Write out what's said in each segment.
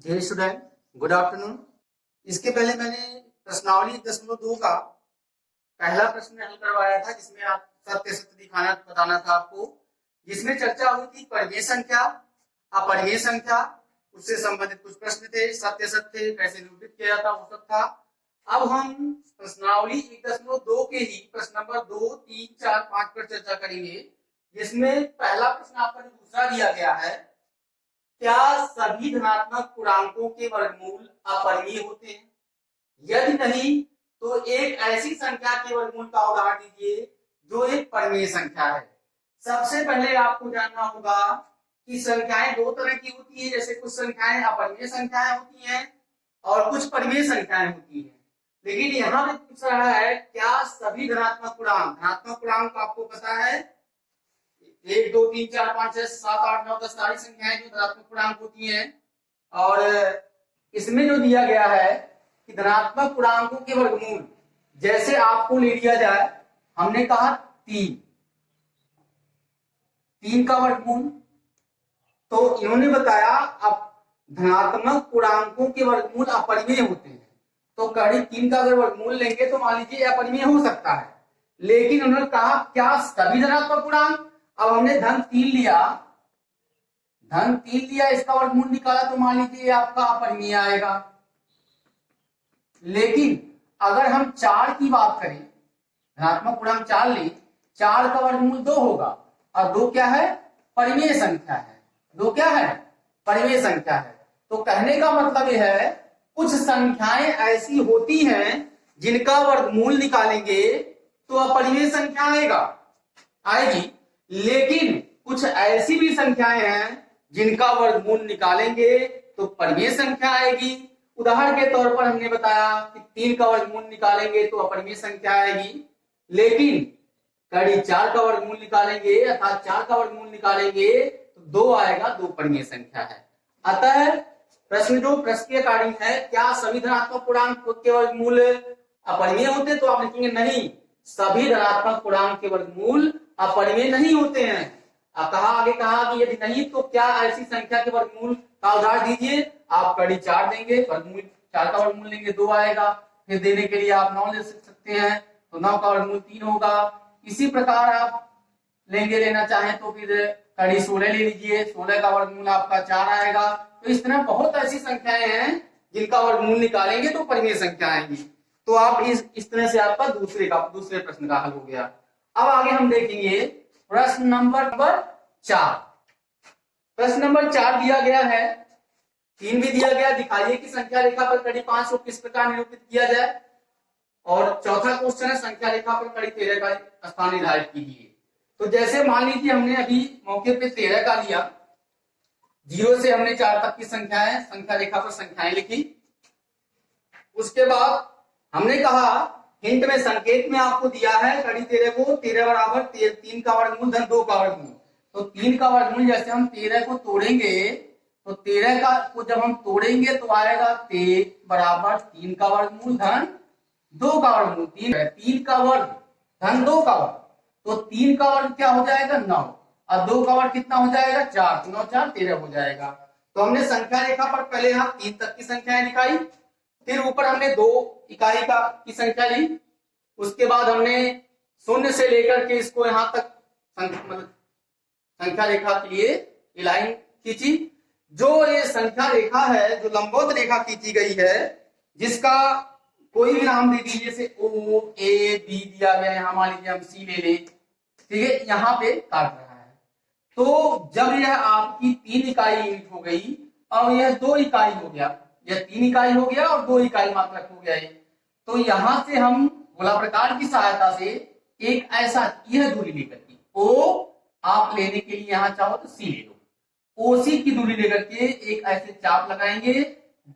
Dear student, good afternoon. इसके पहले मैंने प्रश्नावली 1.2 का पहला प्रश्न हल करवाया था, जिसमें आप सत्य सत्य दिखाना बताना था आपको, जिसमें चर्चा हुई थी परिमेय संख्या, अपरिमेय संख्या, उससे संबंधित कुछ प्रश्न थे, सत्य सत्य कैसे निरूपित किया जाता वो सब था। अब हम प्रश्नावली 1.2 के ही प्रश्न नंबर 2, 3, 4, 5 पर चर्चा करेंगे, जिसमें पहला प्रश्न आपका जो दूसरा दिया गया है, क्या सभी धनात्मक पूर्णांकों के वर्गमूल अपरिमेय होते हैं? यदि नहीं तो एक ऐसी संख्या के वर्गमूल का उदाहरण दीजिए जो एक परिमेय संख्या है। सबसे पहले आपको जानना होगा कि संख्याएं दो तरह की होती है, जैसे कुछ संख्याएं अपरिमेय संख्याएं होती हैं और कुछ परिमेय संख्याएं होती हैं। लेकिन यहाँ पे पूछ रहा है क्या सभी धनात्मक पूर्णांक आपको पता है 1, 2, 3, 4, 5, 6, 7, 8, 9, 10 सारी संख्याएं जो धनात्मक पूर्णांक होती हैं। और इसमें जो दिया गया है कि धनात्मक पूर्णांकों के वर्गमूल, जैसे आपको ले लिया जाए, हमने कहा 3 का वर्गमूल, तो इन्होंने बताया अब धनात्मक पूर्णांकों के वर्गमूल अपरिमेय होते हैं, तो कड़ी 3 का अगर वर्गमूल लेंगे तो मान लीजिए अपरिमेय हो सकता है। लेकिन उन्होंने कहा क्या सभी धनात्मक पूर्णांक? अब हमने धन 3 लिया, इसका वर्गमूल निकाला तो मान लीजिए आपका अपरिमेय आएगा। लेकिन अगर हम 4 की बात करें, धनात्मक पूर्णांक 4 ले, 4 का वर्गमूल 2 होगा, और 2 क्या है? परिमेय संख्या है। 2 क्या है? परिमेय संख्या है। तो कहने का मतलब यह है कुछ संख्याएं ऐसी होती हैं जिनका वर्गमूल निकालेंगे तो अपरिमेय संख्या आएगी, लेकिन कुछ ऐसी भी संख्याएं हैं जिनका वर्गमूल निकालेंगे तो परिमेय संख्या आएगी। उदाहरण के तौर पर हमने बताया कि 3 का वर्गमूल निकालेंगे तो अपरिमेय संख्या आएगी, लेकिन कड़ी 4 का वर्गमूल निकालेंगे अर्थात 4 का वर्गमूल निकालेंगे तो 2 आएगा, 2 परिमेय संख्या है। अतः प्रश्न के अकॉर्डिंग है क्या सभी धनात्मक पूर्णांक के वर्गमूल अपरिमेय होते हैं? तो आप लिखेंगे नहीं, सभी धनात्मक पूर्णांक के वर्गमूल अपरिमेय नहीं होते हैं। आगे कहा कि यदि नहीं तो क्या ऐसी संख्या के वर्गमूल का उदाहरण दीजिए। आप कड़ी 4 देंगे, वर्गमूल 4 का वर्गमूल लेंगे 2 आएगा, फिर देने के लिए आप 9 ले सकते हैं तो 9 का वर्गमूल 3 होगा। इसी प्रकार आप लेना चाहें तो फिर कड़ी 16 ले लीजिए, 16 का वर्गमूल आपका 4 आएगा। तो इस तरह बहुत ऐसी संख्याएं हैं जिनका वर्गमूल निकालेंगे तो परिमेय संख्या आएंगी। तो आप इस तरह से आपका दूसरे प्रश्न का हल हो गया। अब आगे हम देखेंगे प्रश्न नंबर 4। प्रश्न नंबर 4 दिया गया है, 3 भी दिया गया, दिखाइए कि संख्या रेखा पर कड़ी 5 को किस प्रकार निरूपित किया जाए। और चौथा क्वेश्चन है संख्या रेखा पर कड़ी 13 का स्थान निर्धारित कीजिए। तो जैसे मान लीजिए हमने अभी मौके पे 13 का लिया, 0 से हमने 4 तक की संख्या रेखा पर संख्याएं लिखी। उसके बाद हमने कहा हिंट में संकेत में आपको दिया है कड़ी 13 को 13 बराबर 3 का वर्गमूल धन 2 का वर्गमूल। तो 3 का वर्गमूल जैसे हम 13 को तोड़ेंगे तो 13 का को जब हम तोड़ेंगे तो आएगा 13 बराबर 3 का वर्गमूल धन 2 का वर्गमूल। 3 का वर्ग धन 2 का वर्ग, तो 3 का वर्ग क्या हो जाएगा 9, और 2 का वर्ग कितना हो जाएगा 4, 9 4 13 हो जाएगा। तो हमने संख्या रेखा पर पहले यहाँ 3 तक की संख्याएं निकाली, फिर ऊपर हमने 2 इकाई की संख्या ली, उसके बाद हमने 0 से लेकर के इसको यहां तक संख्या रेखा के लिए ये लाइन खींची। जो ये संख्या रेखा है, जो लंबवत रेखा खींची गई है, जिसका कोई भी नाम दे दीजिए, जैसे ओ ए बी दिया गया, यहां मान लीजिए हम सी ले लें, ठीक है, यहाँ पे काट रहा है। तो जब यह आपकी 3 इकाई यूनिट हो गई और यह 2 इकाई हो गया, यह 3 इकाई हो गया और 2 इकाई मात्रक हो गया, तो यहां से हम गोला प्रकार की सहायता से एक ऐसा यह दूरी लेकर के ओ आप लेने के लिए यहां चाहो तो सी ले लो, ओसी की दूरी लेकर के एक ऐसे चाप लगाएंगे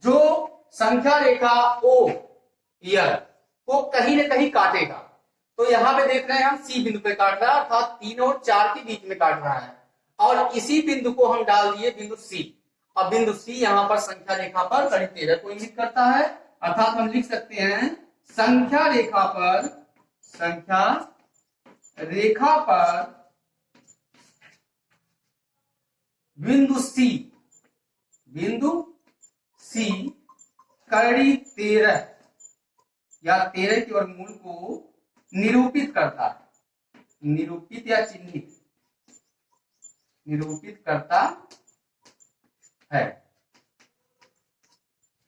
जो संख्या रेखा ओ को कहीं ना कहीं काटेगा। तो यहां पे देख रहे हैं हम सी बिंदु पे काट रहा है, अर्थात 3 और 4 के बीच में काट रहा है, और इसी बिंदु को हम डाल दिए बिंदु सी। अब बिंदु सी यहां पर संख्या रेखा पर कड़ी 13 को इंगित करता है, अर्थात हम लिख सकते हैं संख्या रेखा पर बिंदु सी कड़ी 13 या 13 के वर्गमूल को निरूपित करता है। निरूपित या चिन्हित, निरूपित करता है।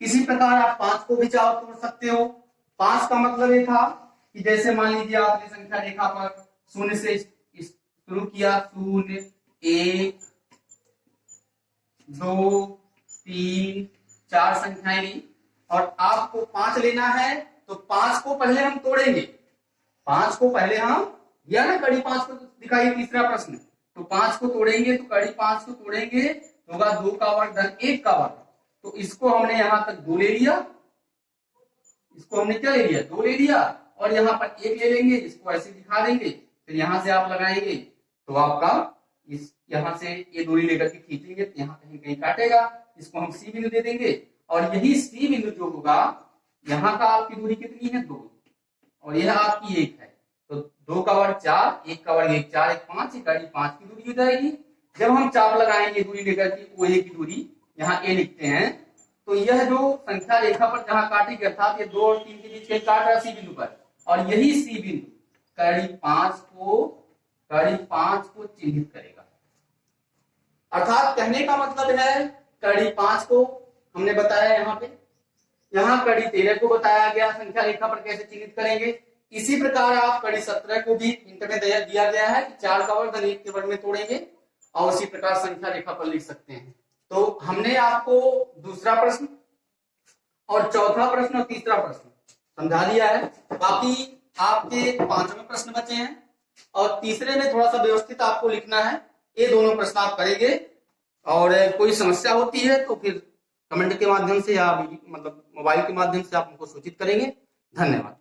इसी प्रकार आप 5 को भी चाहो तोड़ सकते हो। 5 का मतलब ये था कि जैसे मान लीजिए आपने संख्या रेखा पर शून्य से शुरू किया, 0 1 2 3 4 संख्याएं ली और आपको 5 लेना है, तो 5 को पहले हम तोड़ेंगे। 5 को पहले हम, या ना कड़ी 5 को दिखाइए तीसरा प्रश्न, तो 5 को तोड़ेंगे, तो कड़ी 5 को तोड़ेंगे तो होगा 2 का वर्ग धन 1 का वर्ग। तो इसको हमने यहां तक 2 ले लिया, इसको हमने क्या ले लिया, 2 ले लिया, और यहाँ पर 1 ले लेंगे, इसको ऐसे दिखा देंगे। फिर यहां से आप लगाएंगे तो आपका इस यहां से ये दूरी लेकर के खींचेंगे तो यहाँ कहीं कहीं काटेगा, इसको हम सी बिंदु दे देंगे। और यही सी बिंदु जो होगा, यहाँ का आपकी दूरी कितनी है, 2, और यह आपकी 1 है। तो 2 का वर्ग 4, 1 का वर्ग 1 4 1 5, कड़ी 5 की दूरी हो जाएगी। जब हम चाप लगाएंगे दूरी लेकर के, ओ ए की दूरी यहाँ ए लिखते हैं, तो यह जो संख्या रेखा पर जहां काटेगी, अर्थात ये 2 और 3 के बीच काट रहा है सी बिंदु पर, और यही सी बिंदु कड़ी 5 को चिन्हित करेगा। अर्थात कहने का मतलब है, कड़ी 5 को हमने बताया यहाँ पे, यहाँ कड़ी 13 को बताया गया संख्या रेखा पर कैसे चिन्हित करेंगे। इसी प्रकार आप कड़ी 17 को भी इंटर में दिया गया है कि 4 का वर्ग धन 1 के वर्ग में तोड़ेंगे, और उसी प्रकार संख्या रेखा पर लिख सकते हैं। तो हमने आपको दूसरा प्रश्न और चौथा प्रश्न और तीसरा प्रश्न समझा दिया है। बाकी आपके 5वें प्रश्न बचे हैं, और तीसरे में थोड़ा सा व्यवस्थित आपको लिखना है। ये दोनों प्रश्न आप करेंगे, और कोई समस्या होती है तो फिर कमेंट के माध्यम से या मतलब मोबाइल के माध्यम से आप हमको सूचित करेंगे। धन्यवाद।